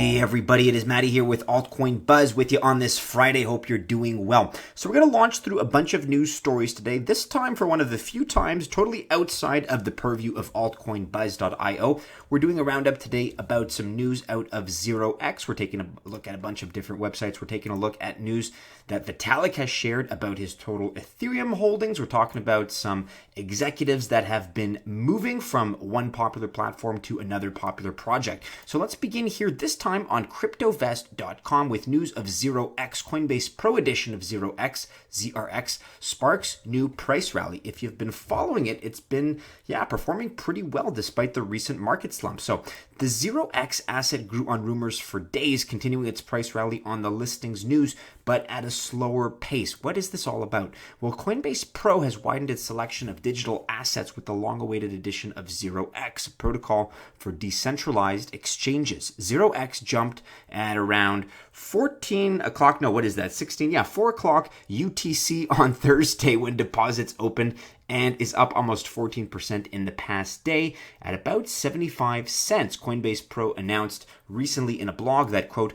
Hey everybody, it is Mattie here with Altcoin Buzz with you on this Friday. Hope you're doing well. So we're going to launch through a bunch of news stories today, this time for one of the few times totally outside of the purview of altcoinbuzz.io. We're doing a roundup today about some news out of 0x. We're taking a look at a bunch of different websites. We're taking a look at news that Vitalik has shared about his total Ethereum holdings. We're talking about some executives that have been moving from one popular platform to another popular project. So let's begin here this time on CryptoVest.com with news of 0x. Coinbase Pro Edition of 0x, ZRX, sparks new price rally. If you've been following it, it's been, performing pretty well despite the recent market slump. So the 0x asset grew on rumors for days, continuing its price rally on the listings news, but at a slower pace. What is this all about? Well, Coinbase Pro has widened its selection of digital assets with the long-awaited addition of 0x, a protocol for decentralized exchanges. 0x jumped at around 4 o'clock UTC on Thursday when deposits opened, and is up almost 14% in the past day at about 75 cents. Coinbase Pro announced recently in a blog that, quote,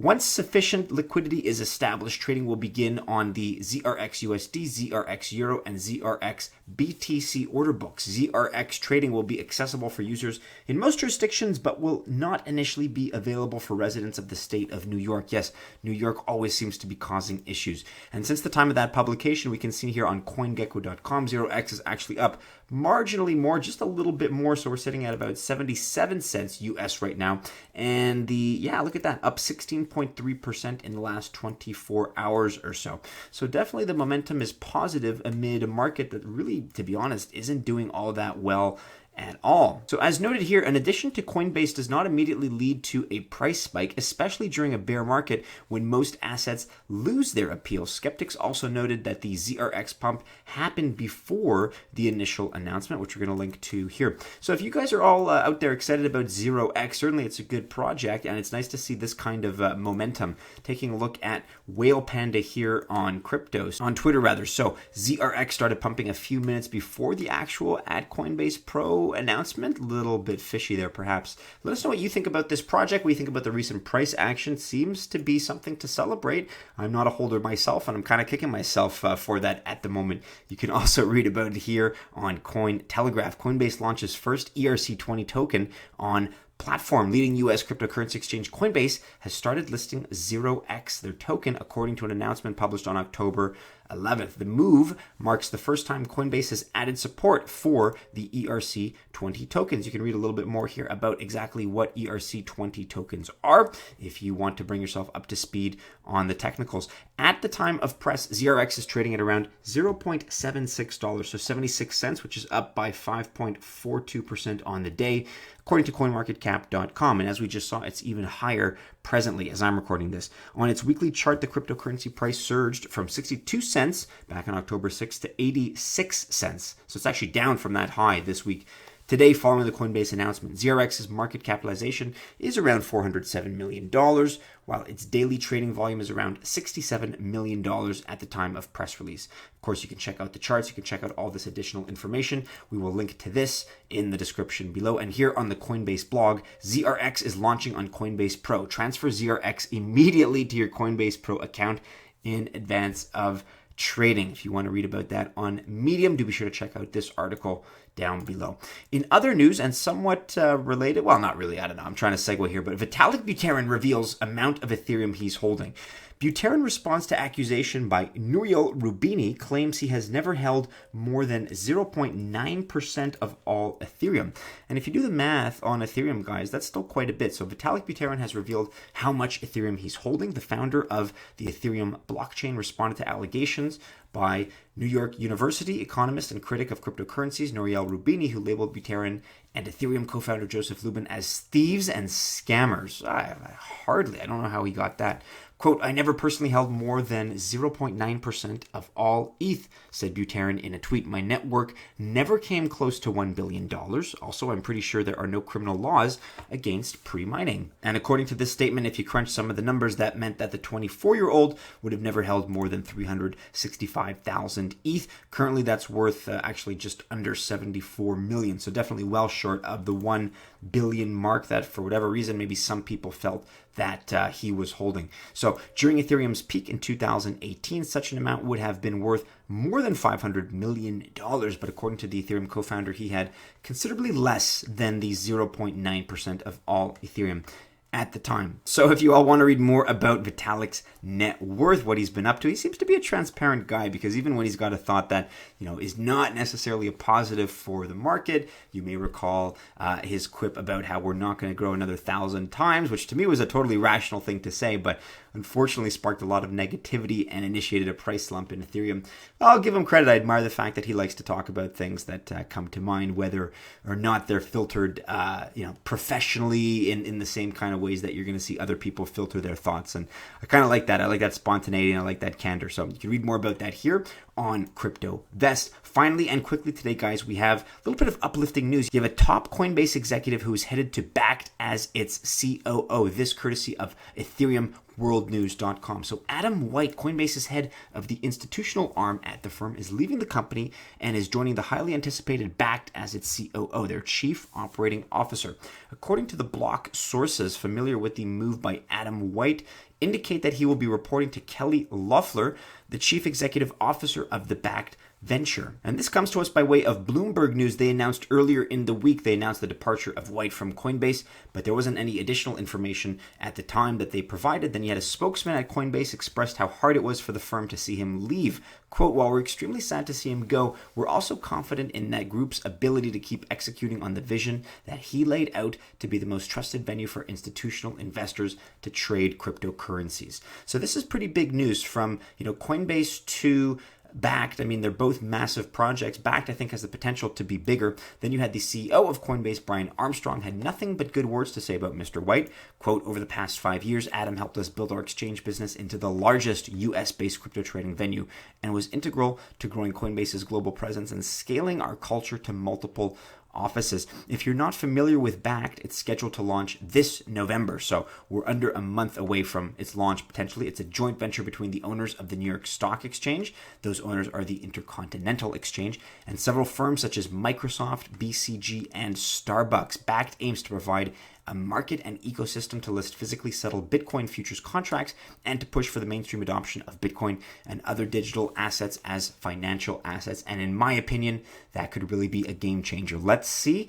once sufficient liquidity is established, trading will begin on the ZRX USD, ZRX Euro, and ZRX BTC order books. ZRX trading will be accessible for users in most jurisdictions, but will not initially be available for residents of the state of New York. Yes, New York always seems to be causing issues. And since the time of that publication, we can see here on CoinGecko.com, 0x is actually up marginally more, just a little bit more. So we're sitting at about 77 cents US right now. And look at that, up 16.3% in the last 24 hours or so. So definitely the momentum is positive amid a market that really, to be honest, isn't doing all that well at all. So as noted here, an addition to Coinbase does not immediately lead to a price spike, especially during a bear market when most assets lose their appeal. Skeptics also noted that the ZRX pump happened before the initial announcement, which we're going to link to here. So if you guys are all out there excited about 0x, certainly it's a good project, and it's nice to see this kind of momentum. Taking a look at Whale Panda here on Twitter rather. So ZRX started pumping a few minutes before the actual at Coinbase Pro announcement. A little bit fishy there, perhaps. Let us know what you think about this project, what you think about the recent price action. Seems to be something to celebrate. I'm not a holder myself, and I'm kind of kicking myself for that at the moment. You can also read about it here on Cointelegraph. Coinbase launches first ERC-20 token on platform. Leading U.S. cryptocurrency exchange Coinbase has started listing 0x, their token, according to an announcement published on October 11th. The move marks the first time Coinbase has added support for the ERC-20 tokens. You can read a little bit more here about exactly what ERC-20 tokens are if you want to bring yourself up to speed on the technicals. At the time of press, ZRX is trading at around $0.76, so 76 cents, which is up by 5.42% on the day, according to CoinMarketCap.com. And as we just saw, it's even higher presently as I'm recording this. On its weekly chart, the cryptocurrency price surged from 62 cents back on October 6th to 86 cents. So it's actually down from that high this week. Today, following the Coinbase announcement, ZRX's market capitalization is around $407 million, while its daily trading volume is around $67 million at the time of press release. Of course, you can check out the charts. You can check out all this additional information. We will link to this in the description below. And here on the Coinbase blog, ZRX is launching on Coinbase Pro. Transfer ZRX immediately to your Coinbase Pro account in advance of trading. If you want to read about that on Medium, do be sure to check out this article down below. In other news, and somewhat related, well, not really, I don't know, I'm trying to segue here, but Vitalik Buterin reveals amount of Ethereum he's holding. Buterin responds to accusation by Nouriel Roubini, claims he has never held more than 0.9% of all Ethereum. And if you do the math on Ethereum, guys, that's still quite a bit. So Vitalik Buterin has revealed how much Ethereum he's holding. The founder of the Ethereum blockchain responded to allegations by New York University economist and critic of cryptocurrencies Nouriel Roubini, who labeled Buterin and Ethereum co-founder Joseph Lubin as thieves and scammers. I don't know how he got that. Quote, I never personally held more than 0.9% of all ETH, said Buterin in a tweet. My network never came close to $1 billion. Also, I'm pretty sure there are no criminal laws against pre-mining. And according to this statement, if you crunch some of the numbers, that meant that the 24-year-old would have never held more than 365,000 ETH. Currently, that's worth actually just under 74 million. So definitely well short of the 1 billion mark that, for whatever reason, maybe some people felt that he was holding. So during Ethereum's peak in 2018, such an amount would have been worth more than $500 million. But according to the Ethereum co-founder, he had considerably less than the 0.9% of all Ethereum at the time. So if you all want to read more about Vitalik's net worth, what he's been up to, he seems to be a transparent guy, because even when he's got a thought that, is not necessarily a positive for the market, you may recall his quip about how we're not going to grow another 1,000 times, which to me was a totally rational thing to say, but unfortunately sparked a lot of negativity and initiated a price slump in Ethereum. I'll give him credit. I admire the fact that he likes to talk about things that come to mind, whether or not they're filtered, professionally in the same kind of ways that you're going to see other people filter their thoughts. And I kind of like that. I like that spontaneity and I like that candor. So you can read more about that here on Crypto Vest. Finally and quickly today, guys, we have a little bit of uplifting news. You have a top Coinbase executive who is headed to Bakkt as its COO. This courtesy of Ethereum worldnews.com. So Adam White, Coinbase's head of the institutional arm at the firm, is leaving the company and is joining the highly anticipated Bakkt as its COO, their chief operating officer. According to the block, sources familiar with the move by Adam White indicate that he will be reporting to Kelly Loeffler, the chief executive officer of the Bakkt venture. And this comes to us by way of Bloomberg News. They announced earlier in the week, they announced the departure of White from Coinbase, but there wasn't any additional information at the time that they provided. Then yet a spokesman at Coinbase expressed how hard it was for the firm to see him leave. Quote, while we're extremely sad to see him go, we're also confident in that group's ability to keep executing on the vision that he laid out to be the most trusted venue for institutional investors to trade cryptocurrencies. So this is pretty big news from, Coinbase to Bakkt. I mean, they're both massive projects. Bakkt, I think, has the potential to be bigger. Then you had the CEO of Coinbase, Brian Armstrong, had nothing but good words to say about Mr. White. Quote, over the past 5 years, Adam helped us build our exchange business into the largest US-based crypto trading venue and was integral to growing Coinbase's global presence and scaling our culture to multiple offices. If you're not familiar with Bakkt, it's scheduled to launch this November. So we're under a month away from its launch potentially. It's a joint venture between the owners of the New York Stock Exchange. Those owners are the Intercontinental Exchange and several firms such as Microsoft, BCG, and Starbucks. Bakkt aims to provide a market and ecosystem to list physically settled Bitcoin futures contracts and to push for the mainstream adoption of Bitcoin and other digital assets as financial assets. And in my opinion, that could really be a game changer. Let's see.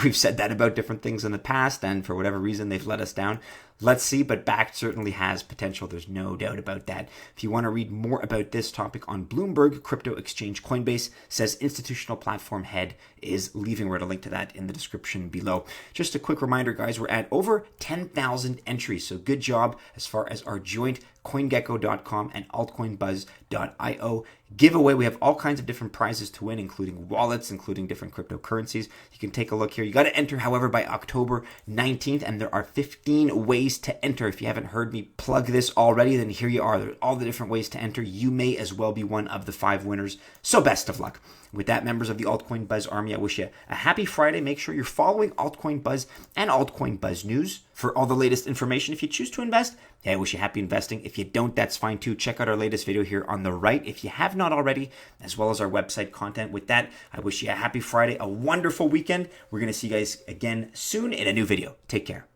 We've said that about different things in the past, and for whatever reason, they've let us down. Let's see, but Bakkt certainly has potential. There's no doubt about that. If you want to read more about this topic on Bloomberg, crypto exchange Coinbase says institutional platform head is leaving. We're going to link to that in the description below. Just a quick reminder, guys, we're at over 10,000 entries, so good job as far as our joint CoinGecko.com and altcoinbuzz.io giveaway. We have all kinds of different prizes to win, including wallets, including different cryptocurrencies. You can take a look here. You got to enter, however, by October 19th, and there are 15 ways to enter. If you haven't heard me plug this already, then here you are. There are all the different ways to enter. You may as well be one of the 5 winners. So best of luck. With that, members of the Altcoin Buzz Army, I wish you a happy Friday. Make sure you're following Altcoin Buzz and Altcoin Buzz News for all the latest information. If you choose to invest, I wish you happy investing. If you don't, that's fine too. Check out our latest video here on the right if you have not already, as well as our website content. With that, I wish you a happy Friday, a wonderful weekend. We're going to see you guys again soon in a new video. Take care.